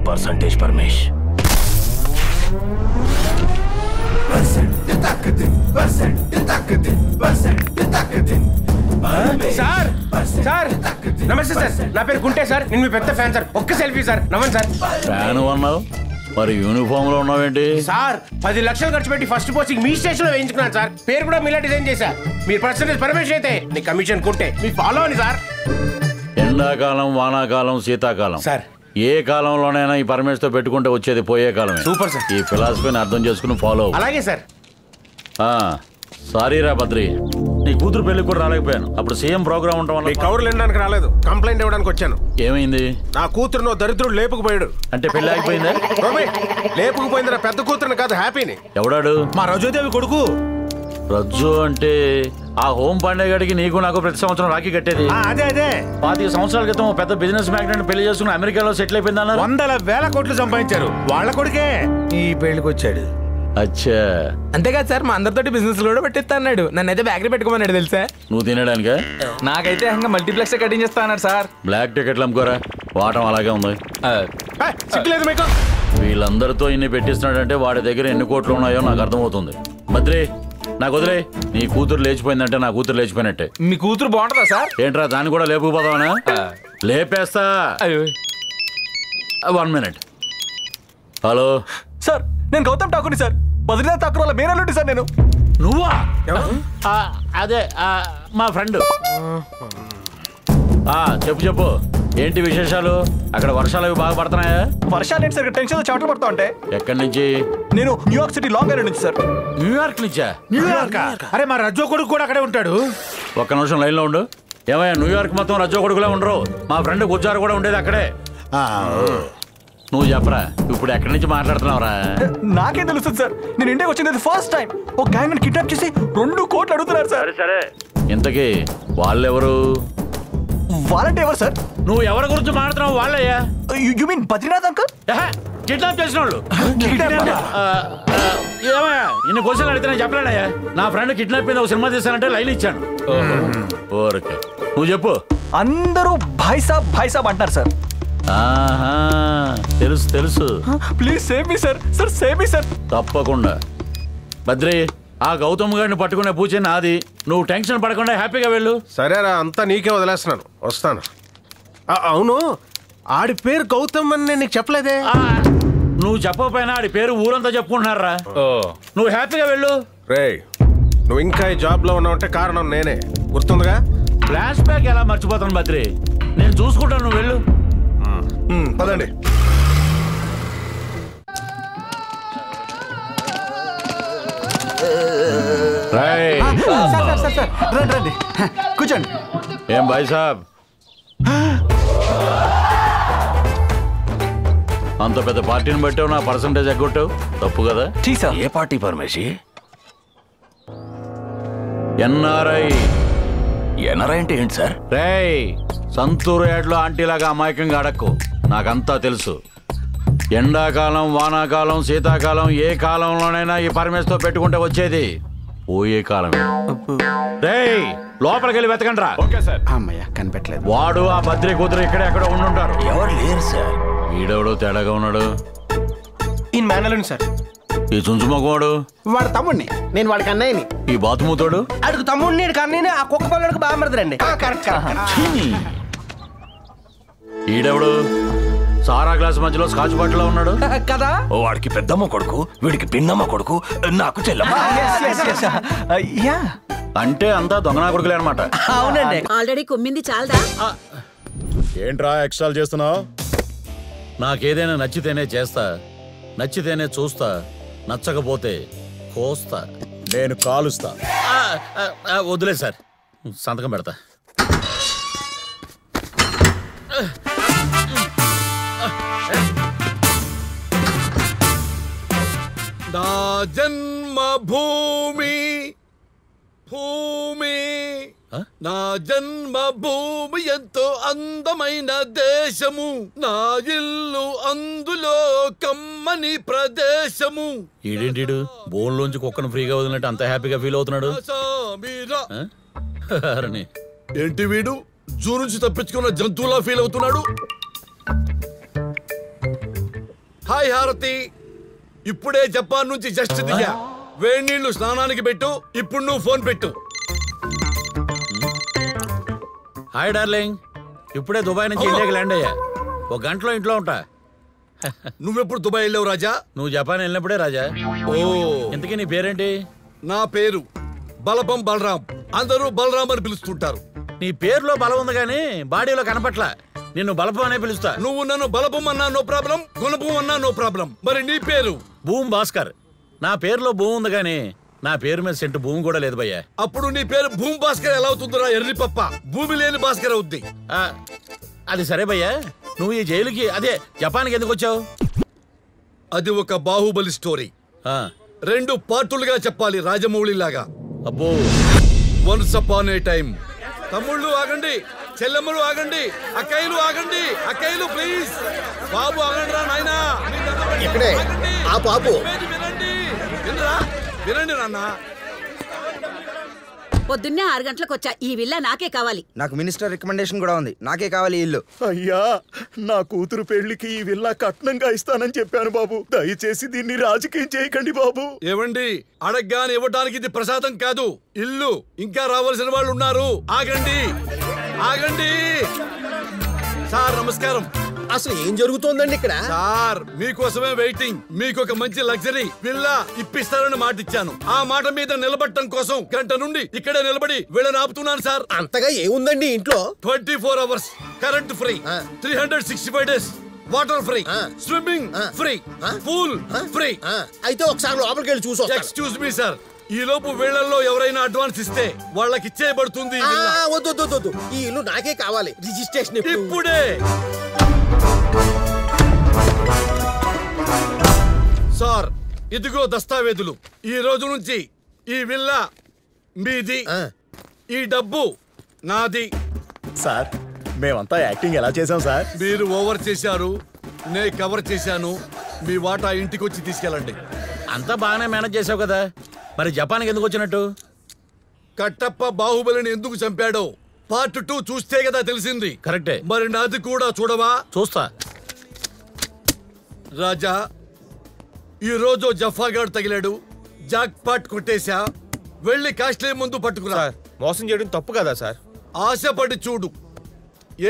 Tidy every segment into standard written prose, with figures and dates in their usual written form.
Percentage Paramesh. Sir sir నమస్తే sir, నా పేరు గుంటే సార్, నేను మీ పెద్ద ఫ్యాన్ సార్. ఒక్క సెల్ఫీ సార్, నవ్వండి సార్. ఫ్యాన్ అన్నావు, మరి యూనిఫామ్ లో ఉన్నావేంటి? సార్ 10 లక్షలు ఖర్చు పెట్టి ఫస్ట్ పోస్టింగ్ మీ స్టేషన్ లో వేయించుకున్నాను సార్. పేరు కూడా మీలా డిజైన్ చేశా. మీరు పర్సంటేజ్ పర్మిషన్ అయితే నీ కమిషన్ కుంటే మీ ఫాలో అని సార్. ఎండాకాలం, వానాకాలం, శీతాకాలం సార్ ఏ కాలంలోనైనా ఈ పరమేష్ తో పెట్టుకుంటే వచ్చేది పోయే కాలమే. Super sir. ఈ ఫిలాసఫీని అర్థం చేసుకుని ఫాలో. అలాగే సార్. సారీ రా బద్రి, నీ కూతురు పెళ్లికి కూడా రాలేకపోయాను. అప్పుడు సీఎం ప్రోగ్రామ్ ఉండడం వల్ల కవర్లు వినడానికి రాలేదు, కంప్లైంట్ ఇవ్వడానికి వచ్చాను. ఏమైంది? నా కూతురు దరిద్రుడు లేపుకుపోయాడు. అంటే పెళ్లి ఆగిపోయిందా? లేపుకుపోయింది నా పెద్ద కూతురుని కాదు, హ్యాపీని. ఎవడాడు? మా రజోదేవి కొడుకు. రజ్జు అంటే ఆ హోం పండగడికి నీకు నాకు ప్రతి సంవత్సరం రాఖీ కట్టేది. అదే 25 సంవత్సరాల క్రితం పెద్ద బిజినెస్ మ్యాగ్నెట్ పెళ్లి చేసుకుని అమెరికాలో సెటిల్ అయిపోయిందన్న. 100,000 కోట్లు సంపాదించారు. వాళ్ళ కొడుకే ఈ పెళ్లికి వచ్చాడు. అచ్చా, అంతేకాదు సార్, మా అందరితోటి బిజినెస్ కూడా పెట్టిస్తా అన్నాడు. నన్ను అయితే బ్యాకరీ పెట్టుకోమన్నాడు తెలుసా. నువ్వు తినడానికా? నాకైతే ఇంకా మల్టీప్లెక్స్ కటింగ్ చేస్తా అన్నాడు సార్. బ్లాక్ టికెట్లు అమ్ముకోరా, వాటం అలాగే ఉంది. సిగ్గులేదు మీకు? వీళ్ళందరితో ఇన్ని పెట్టిస్తున్నాడంటే వాడి దగ్గర ఎన్ని కోట్లు ఉన్నాయో నాకు అర్థమవుతుంది. బద్రి, నాకు వదిలే. నీ కూతురు లేచిపోయిందంటే నా కూతురు లేచిపోయినట్టే. మీ కూతురు బాగుంటుందా సార్? ఏంట్రా దాన్ని కూడా లేపుకుపోదావనా? లేపేస్తా. 1 మినిట్. హలో సార్, నేను గౌతమ్ ఠాకూర్ని సార్. బద్రీనాథ్ ఠాకూర్ వాళ్ళ మేనల్లుండి సార్. నేను. నువ్వా? అదే మా ఫ్రెండ్. చెప్పు ఏంటి విశేషాలు? అక్కడ వర్షాలు అవి బాగా పడుతున్నాయా? వర్షాలు ఏంటి సార్, టెన్షన్ చెమటలు పడతా ఉంటాయి. ఎక్కడి నుంచి? నేను న్యూయార్క్ సిటీ లాంగ్ ఐలాండ్ నుంచి సార్. న్యూయార్క్ నుంచా? న్యూయార్క్? అరే మా రజ్జో కొడుకు కూడా అక్కడే ఉంటాడు. ఒక్క నిమిషం లైన్లో ఉండు. ఏమయ్యా, న్యూయార్క్ మొత్తం రజ్జో కొడుకులే ఉండరు. మా ఫ్రెండ్ గుజ్జారు కూడా ఉండేది అక్కడే. నువ్వు చెప్పరా, ఇప్పుడు ఎక్కడి నుంచి మాట్లాడుతున్నావురా? నాకేం తెలుస్తుంది సార్, నేను ఇండియాకి వచ్చింది ఫస్ట్ టైం. ఒక గ్యాంగ్ కిడ్నాప్ చేసి 2 కోట్లు అడుగుతున్నారు సార్. సరే, ఇంతకీ వాళ్ళెవరు? వాళ్ళంటే ఎవరు సార్? నువ్వు ఎవరి గురించి మాట్లాడుతున్నావు? వాళ్ళయ్యా. You mean Badrinath uncle? Kidnap చేసిన వాళ్ళు. ఏమయ్యా, ఇన్ని క్వశ్చన్లు అడిగితే నేను చెప్పలేనయ్యా. నా ఫ్రెండ్ కిడ్నాప్ మీద ఒక సినిమా తీసానంటే లైన్ ఇచ్చాను. ఓకే, నువ్వు చెప్పు. అందరూ భాయ్ సాబ్ అంటారు సార్. తెలుసు. Please save me sir. Sir save me sir. తప్పకుండా. బద్రి, ఆ గౌతమ్ గారిని పట్టుకునే పూచే నాది. నువ్వు టెన్షన్ పడకుండా హ్యాపీగా వెళ్ళు. సరేరా, అంతా నీకే వదిలేస్తున్నాను, వస్తాను. అవును, ఆడి పేరు గౌతమ్ అని నేను నీకు చెప్పలేదే. నువ్వు చెప్పకపోయినా ఆడి పేరు ఊరంతా చెప్పుకుంటున్నారా. నువ్వు హ్యాపీగా వెళ్ళు. రేయ్, నువ్వు ఇంకా ఈ జాబ్ లో ఉన్నావంటే కారణం నేనే, గుర్తుందిగా? ఫ్లాష్ బ్యాక్ ఎలా మర్చిపోతాను బద్రి, నేను చూసుకుంటాను, నువ్వు వెళ్ళు. పదండి. రండి కూర్చోండి. ఏం భాయ్ సాబ్, అంత పెద్ద పార్టీని పెట్టావు, నా పర్సంటేజ్ ఎగ్గొట్టావు, తప్పు కదా? ఏ పార్టీ పరమేష్? ఎన్ఆర్ఐ. ఎన్ఆర్ఐ అంటే ఏంటి సార్? రేయ్, సంతూరు ఏడ్లో ఆంటీలాగా అమాయకంగా అడక్కు, నాకంతా తెలుసు. ఎండాకాలం, వానాకాలం, శీతాకాలం ఏ కాలంలోనైనా ఈ పరమేశ్తో పెట్టుకుంటే వచ్చేది పోయే కాలమే. రేయ్, లోపలికి వెళ్ళి వెతకండి రా. Okay sir. అమ్మయ్య, కనిపెట్టలేదు. వాడు ఆ బద్రి కూతురు ఇక్కడే ఎక్కడ ఉండుంటారు. ఎవరు లేరు సార్. వీడెవడో తేడాగా ఉన్నాడు. ఈ మేనలుని సార్. ఈ చుంచుమోకోడు వాడు తమ్ముడిని, నేను వాడికి అన్నయ్యని. ఈ బాతుమూతోడు అడుగు తమ్ముడిని, కన్నయ్యని. ఆ కుక్క పల్లెడికి బాగా మరదరండి. ఈడెవడు సారా గ్లాస్ మధ్యలో స్కాచ్ బాటిల్ ఉన్నాడు కదా. వాడికి పెద్దమ్మ కొడుకు, వీడికి పిన్నమ్మ కొడుకు, నాకు చెల్లమ్మ. అంటే అంతా దొంగనా కొడుకులే అనమాట. అవునండి. ఆల్రెడీ కొమ్మింది చాలదా? ఏంట్రా ఎక్స్ట్రాల్ చేస్తున్నావు? నాకేదైనా నచ్చితేనే చేస్తా, నచ్చితేనే చూస్తా, నచ్చకపోతే కోస్తా, నేను కాలుస్తా. వదిలే సార్, సంతకం పెడతా. నా జన్మభూమి భూమి, నా జన్మభూమి ఎంతో అందమైన దేశము, నా ఇల్లు అందులో కమ్మని ప్రదేశము. ఈడేంటిడు బోన్లోంచి కుక్కను ఫ్రీగా వదిలినట్టు అంత హ్యాపీగా ఫీల్ అవుతున్నాడు. ఏంటి వీడు జూ నుంచి తప్పించుకున్న జంతువులా ఫీల్ అవుతున్నాడు? హాయ్ హారతి, ఇప్పుడే జపాన్ నుంచి జస్ట్ దిగా. వేడి నీళ్లు స్నానానికి పెట్టు. ఇప్పుడు నువ్వు ఫోన్ పెట్టు. హాయ్ డార్లింగ్, ఇప్పుడే దుబాయ్ నుంచి ఇండియాకి ల్యాండ్ అయ్యా. ఒక గంటలో ఇంట్లో ఉంటా. నువ్వెప్పుడు దుబాయ్ వెళ్ళావు రాజా? నువ్వు జపాన్ వెళ్ళినప్పుడే రాజా. ఓ, ఇంతకీ నీ పేరేంటి? నా పేరు బలపం బలరాం. అందరూ బలరాం అని పిలుస్తుంటారు. నీ పేరులో బలం ఉంది కానీ బాడీలో కనపట్ల. నిన్ను బలపం అనే పిలుస్తా. నువ్వు నన్ను బలపం అన్నా నో ప్రాబ్లం, గుణపం అన్నా నో ప్రాబ్లం. మరి నీ పేరు? భూమి భాస్కర్. నా పేరులో భూమి ఉంది కానీ నా పేరు మీద సెంటు భూమి కూడా లేదు భయ్యా. అప్పుడు నీ పేరు భూమి భాస్కర్ ఎలా అవుతుందిరా ఎర్రి పప్ప? భూమి లేని భాస్కర్ అవుద్ది. అది సరే భయ్యా, నువ్వు ఈ జైలుకి అదే జపాన్కి ఎందుకు వచ్చావు? అది ఒక బాహుబలి స్టోరీ. 2 పార్టులుగా చెప్పాలి, రాజమౌళి లాగా. అబ్బో. వన్స్ అపాన్ ఏ టైం. తమ్ముళ్ళు ఆగండి, చెల్లెమ్మలు ఆగండి, అక్కయ్యలు ఆగండి. అక్కయ్యలు ప్లీజ్, బాబు ఆగండి రా నాయనా. ఇక్కడే ఆ పాపు. వినండి, వినరా? వినండి నాన్న. పొద్దున్నే 6 గంటలకు వచ్చా. ఈ విల్లా నాకే కావాలి. నాకు మినిస్టర్ రికమెండేషన్ కూడా ఉంది. నాకే కావాలి ఈ ఇల్లు. అయ్యా, నా కూతురు పెళ్లికి ఈ విల్లా కట్నంగా ఇస్తానని చెప్పాను బాబు. దయచేసి దీన్ని రాజకీయం చేయకండి బాబు. ఏవండి, అడగ్గాని ఇవ్వడానికి ఇది ప్రసాదం కాదు, ఇల్లు. ఇంకా రావాల్సిన వాళ్ళు ఉన్నారు. ఆగండి, ఆగండి. సార్ నమస్కారం. అసలు ఏం జరుగుతోందండి ఇక్కడ? సార్ మీకోసమే వెయిటింగ్. మీకు ఒక మంచి లగ్జరీ విల్లా ఇప్పిస్తారని మాట ఇచ్చాను. ఆ మాట మీద నిలబడటం కోసం గంట నుండి ఇక్కడే నిలబడి వీళ్ళని ఆపుతున్నాను సార్. అంతగా ఏముందండి ఇంట్లో? 24 hours current free, 365 days water free, swimming free, pool free. అయితే ఒకసారి లోపలికి వెళ్ళి చూసి ఎక్స్క్యూజ్ మీ సార్, ఈ లోపు వీళ్ళల్లో ఎవరైనా అడ్వాన్స్ ఇస్తే వాళ్ళకి ఇచ్చేయబడుతుంది. వద్దు, ఈ ఇల్లు నాకే కావాలి. రిజిస్ట్రేషన్ ఇప్పుడే. సార్ ఇదిగో దస్తావేజులు. ఈ రోజు నుంచి ఈ విల్లా మీది, ఈ డబ్బు నాది. సార్, మేమంతా యాక్టింగ్ ఎలా చేసాం సార్? మీరు ఓవర్ చేశారు, నేను కవర్ చేశాను. మీ వాటా ఇంటికి వచ్చి తీసుకెళ్ళండి. అంతా బాగానే మేనేజ్ చేసావు కదా, మరి జపాన్కి ఎందుకు వచ్చినట్టు? కట్టప్ప బాహుబలిని ఎందుకు చంపాడో పార్ట్ 2 చూస్తే కదా తెలిసింది. కరెక్టే. మరి నాది కూడా చూడవా? చూస్తా. రాజా, ఈ రోజు జఫాగాడు తగిలాడు. Jack pot కొట్టేశా. వెళ్ళి కాస్ట్లీ ముందు పట్టుకురా. మోసం చేయడం తప్పు కదా సార్? ఆశపడి చూడు,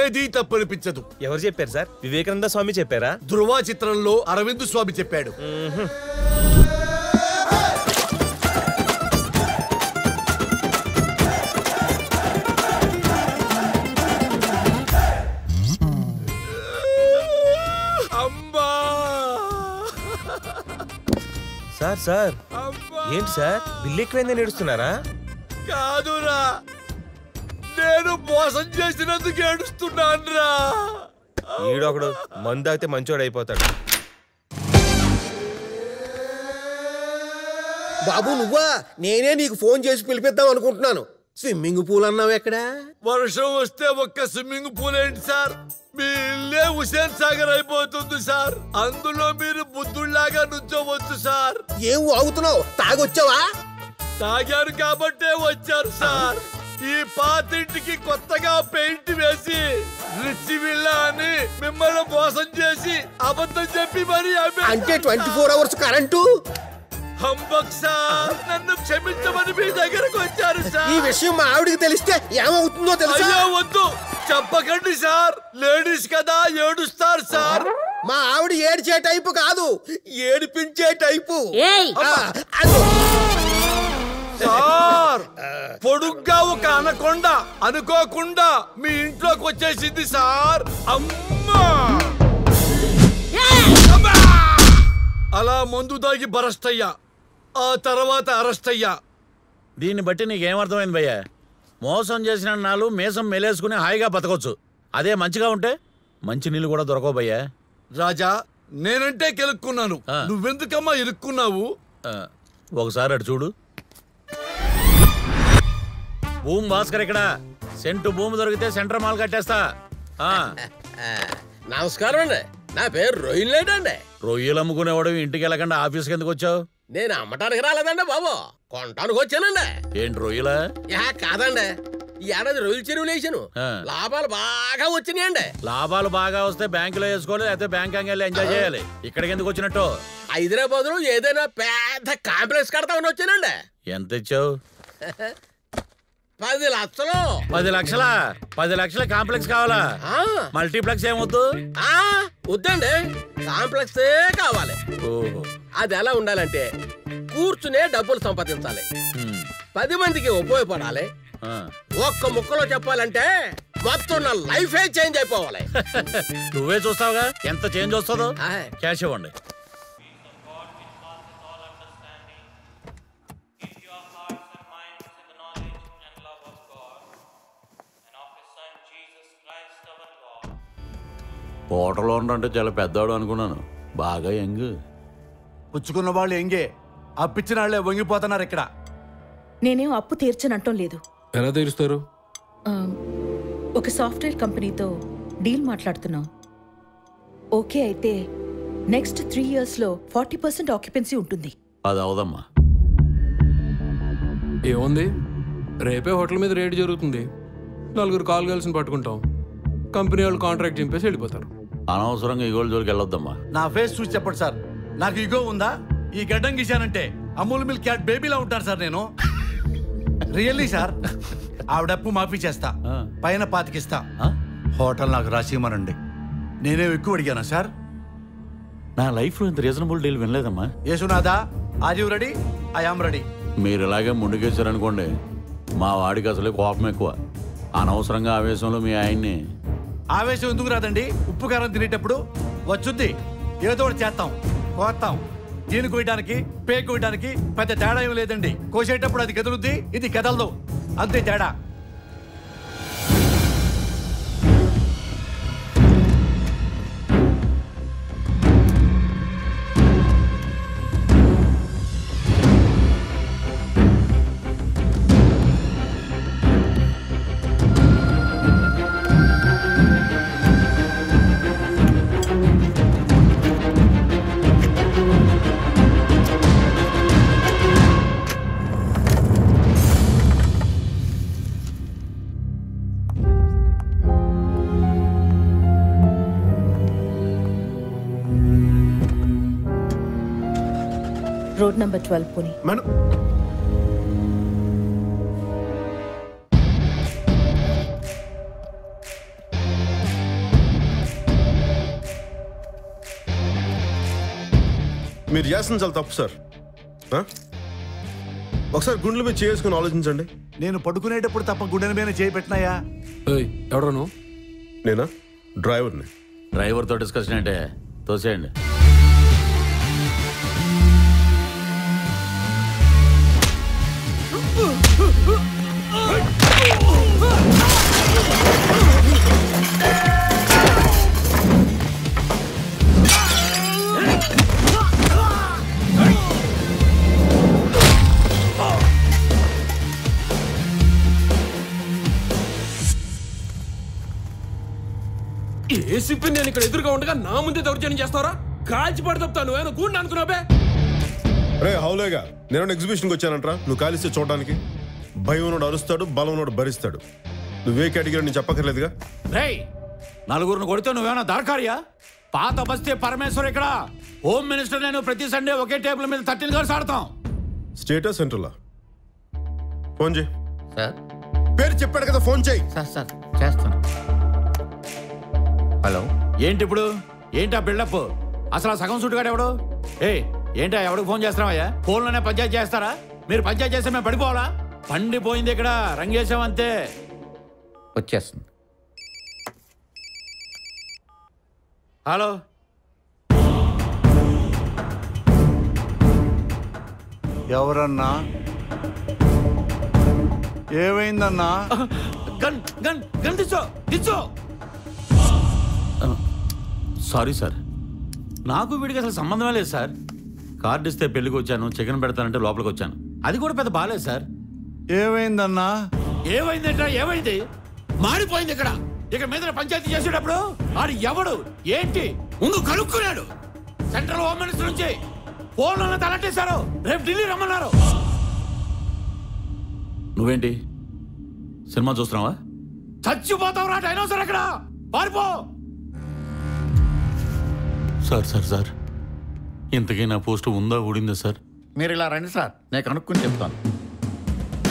ఏదీ తప్పనిపించదు. ఎవరు చెప్పారు సార్? వివేకానంద స్వామి చెప్పారా? ధృవ చిత్రంలో అరవింద్ స్వామి చెప్పాడు. సార్ సార్ ఏంటి సార్, బిల్లు ఎక్కువైందని ఏడుస్తున్నారా? కాదురా, నేను మోసం చేసినందుకు ఏడుస్తున్నానురా. ఈడొకడు మందు తాగితే మంచోడు అయిపోతాడు. బాబు నువ్వా? నేనే నీకు ఫోన్ చేసి పిలిపిద్దాం అనుకుంటున్నాను. స్విమ్మింగ్ పూల్ అన్నావు ఎక్కడ? వర్షం వస్తే ఒక్క స్విమ్మింగ్ పూల్ ఏంటి సార్, మీ ఇల్లే హుసేన్ సాగర్ అయిపోతుంది సార్. అందులో మీరు బుద్ధుళ్లాగా నుంచోవచ్చు సార్. ఏం వాగుతున్నావు? తాగొచ్చావా? తాగారు కాబట్టే వచ్చారు సార్. ఈ పాతింటికి కొత్తగా పెయింట్ వేసి రిచ్ విల్లా అని మిమ్మల్ని మోసం చేసి అబద్ధం చెప్పి మరి అంటే 24 అవర్స్ కరెంటు. హంబక్ సార్, నన్ను క్షమించమని మీ దగ్గరకు వచ్చారు సార్. ఈ విషయం మా ఆవిడికి తెలిస్తే ఏమవుతుందో తెలుసా? అయ్యో వద్దు, చెప్పకండి సార్. లేడీస్ కదా, ఏడుస్తారు సార్. మా ఆవిడ ఏడ్చే టైపు కాదు, ఏడిపించే టైపు. సార్ పొడుగ్గా ఒక అనకొండ అనుకోకుండా మీ ఇంట్లోకి వచ్చేసింది సార్. అమ్మా, అలా మందు దాగి బరస్ట్ అయ్యా. ఆ తర్వాత అరెస్ట్ అయ్యా. దీన్ని బట్టి నీకేమర్థమైంది భయ్యా? మోసం చేసిన నాలు మేసం మెలేసుకుని హాయిగా బతకొచ్చు. అదే మంచిగా ఉంటే మంచి నీళ్ళు కూడా దొరకవు భయ్యా. రాజా, నేనంటే కెలుక్కున్నాను, నువ్వెందుకమ్మా ఇరుక్కున్నావు? ఒకసారి అటు చూడు. భూమి భాస్కర్ ఇక్కడ. సెంటు భూమి దొరికితే సెంటర్ మాల్ కట్టేస్తా. నమస్కారం అండి, నా పేరు రోహిల్ అండి. రొయ్యలు అమ్ముకునేవాడు ఇంటికి వెళ్ళకుండా ఆఫీస్కి ఎందుకు వచ్చావు? నేను అమ్మటానికి రాలేదండి బాబు, కొనటానికి వచ్చానండి. ఏంటి రొయ్యలా? కాదండి, ఈ ఏడాది రొయ్యల చెరువులు వేసాను. లాభాలు బాగా వచ్చినాయండి. లాభాలు బాగా వస్తే బ్యాంకులో వేసుకోవాలి, అయితే బ్యాంక్ వెళ్ళి ఎంజాయ్ చేయాలి. ఇక్కడికి ఎందుకు వచ్చినట్టు? హైదరాబాద్ లో ఏదైనా పెద్ద కాంప్లెక్స్ కడతామని వచ్చానండి. ఎంత ఇచ్చావు? 10 లక్షలు. 10 లక్షలా? 10 లక్షల కాంప్లెక్స్ కావాలా? మల్టీప్లెక్స్ ఏమొద్దు? వద్దండి, కాంప్లెక్స్ కావాలి. అది ఎలా ఉండాలంటే కూర్చునే డబ్బులు సంపాదించాలి, 10 మందికి ఉపయోగపడాలి. ఒక్క ముక్కలో చెప్పాలంటే మొత్తం నా లైఫ్ చేంజ్ అయిపోవాలి. నువ్వే చూస్తావుగా ఎంత చేంజ్ వస్తుందో. క్యాష్ ఇవ్వండి. హోటల్లో అంటే చాలా పెద్దవాడు అనుకున్నాను, బాగా యంగ్. పుచ్చుకున్న వాళ్ళు ఎంగే, అప్పిచ్చిన వాళ్ళే వంగిపోతున్నారు ఇక్కడ. నేనేం అప్పు తీర్చనంటం లేదు. ఎలా తీరుస్తారు? ఒక సాఫ్ట్వేర్ కంపెనీతో డీల్ మాట్లాడుతున్నాం. ఓకే అయితే నెక్స్ట్ 3 years లో 40% ఆక్యుపెన్సీ ఉంటుంది. అది అవదమ్మా. ఏముంది, రేపే హోటల్ మీద రేట్ జరుగుతుంది. 4 కాల్ గర్ల్స్ని పట్టుకుంటాం, కంపెనీ వాళ్ళు కాంట్రాక్ట్ చింపేసి వెళ్ళిపోతారు. అనవసరంగా ఈగోళ్ళ జోలికి వెళ్ళొద్దమ్మా. నా ఫేస్ చూసి చెప్పండి సార్, నాకు ఇగో ఉందా? ఈ గడ్డం గీశానంటే అమూల్ మిల్క్ క్యాట్ బేబీలా ఉంటాను సార్ నేను. Really sir. ఆవిడప్పు మాఫీ చేస్తా, పైన 25 ఇస్తా. హోటల్ నాకు రాసిమనండి. నేనేం ఎక్కువ అడిగానా సార్? నా లైఫ్లో ఇంత రీజనబుల్ డీల్ వినలేదమ్మా. యేసునాథా, are you ready? I am ready. మీరు ఇలాగే ముందుకేశారనుకోండి, మా వాడికి అసలే కోపం ఎక్కువ. అనవసరంగా ఆవేశంలో మీ ఆయన్ని. ఆవేశం ఎందుకు రాదండి? ఉప్పు కారం తినేటప్పుడు వచ్చుద్ది, ఏదో ఒకటి చేస్తాం, కోస్తాం. దీన్ని కోయడానికి పేక్ కోయడానికి పెద్ద తేడా ఏం లేదండి. కోసేటప్పుడు అది కదులుద్ది, ఇది కదలదు, అంతే తేడా. Road number 12 పుని. మీరు చేస్తుంది చాలా తప్పు సార్. ఒకసారి గుండెల మీద చేసుకుని ఆలోచించండి. నేను పడుకునేటప్పుడు తప్ప గుండెల మీద చేయి పెట్టినాయా? ఎవడను? నేనా? డ్రైవర్ని. డ్రైవర్తో డిస్కషన్ అంటే తోసేయండి. ఏసీపీ నేను ఇక్కడ ఎదురుగా ఉండగా నా ముందే దౌర్జన్యం చేస్తారా? కాల్చి పడతాను. నువ్వేనా గూండా అనుకున్నావే? రే హౌలేగా, నేను ఎగ్జిబిషన్కి వచ్చానంట్రా. నువ్వు కాలిస్తే చూడడానికి. భయం ఉన్నోడు అరుస్తాడు, బలం ఉన్నోడు భరిస్తాడు. నువ్వే కేటగిరీ నేను చెప్పక్కర్లేదుగా. రేయ్, నలుగురిని కొడితే నువ్వేనా దార్కారియా? పాత బస్తే పరమేశ్వర్ ఇక్కడ. హోమ్ మినిస్టర్ నేను ప్రతి సండే ఒకే టేబుల్ మీద 13 గర్ల్స్ ఆడతాం. స్టేటా సెంట్రలా? ఫోన్ చేయి. సార్ పేరు చెప్పాడు కదా, ఫోన్ చేయి. సార్ చేస్తాను. హలో, ఏంటి ఇప్పుడు? ఏంటా బిల్డప్? అసలు ఆ సగం సుట్టుగాడు ఎవడు? ఏంటా ఎవడికి ఫోన్ చేస్తున్నావయ్యా? ఫోన్లోనే పంచాయతీ చేస్తారా? మీరు పంచాయతీ చేస్తే మేము పడిపోవాలా? పండిపోయింది ఇక్కడ, రంగేశామంతే. వచ్చేస్తుంది. హలో, ఎవరన్నా? ఏమైందన్నా? గన్ గన్ గన్ దిచ్చో. సారీ సార్, నాకు వీడికి అసలు సంబంధమే లేదు సార్. కార్డు ఇస్తే పెళ్లికి వచ్చాను, చికెన్ పెడతానంటే లోపలికి వచ్చాను. అది కూడా పెద్ద బాలేదు సార్. ఏమైందన్నా? ఏమైందంటే ఏమైంది? మాడిపోయింది ఇక్కడ. ఇక మీద పంచాయతీ చేసేటప్పుడు ఆడు ఎవడు ఏంటి ముందు కనుక్కున్నాడు. సెంట్రల్ హోమ్ మినిస్టర్ నుంచి ఫోన్లోనే తలట్టేశారు. రేపు ఢిల్లీ రమ్మన్నారు. నువ్వేంటి సినిమా చూస్తున్నావా? చచ్చిపోతావురా డైనోసర్ ఎక్కడ పారిపో. సార్ ఇంతకీ నా పోస్ట్ ఉందా ఊడిందా సార్? మీరు ఇలా రండి సార్, నేను కనుక్కొని చెప్తాను.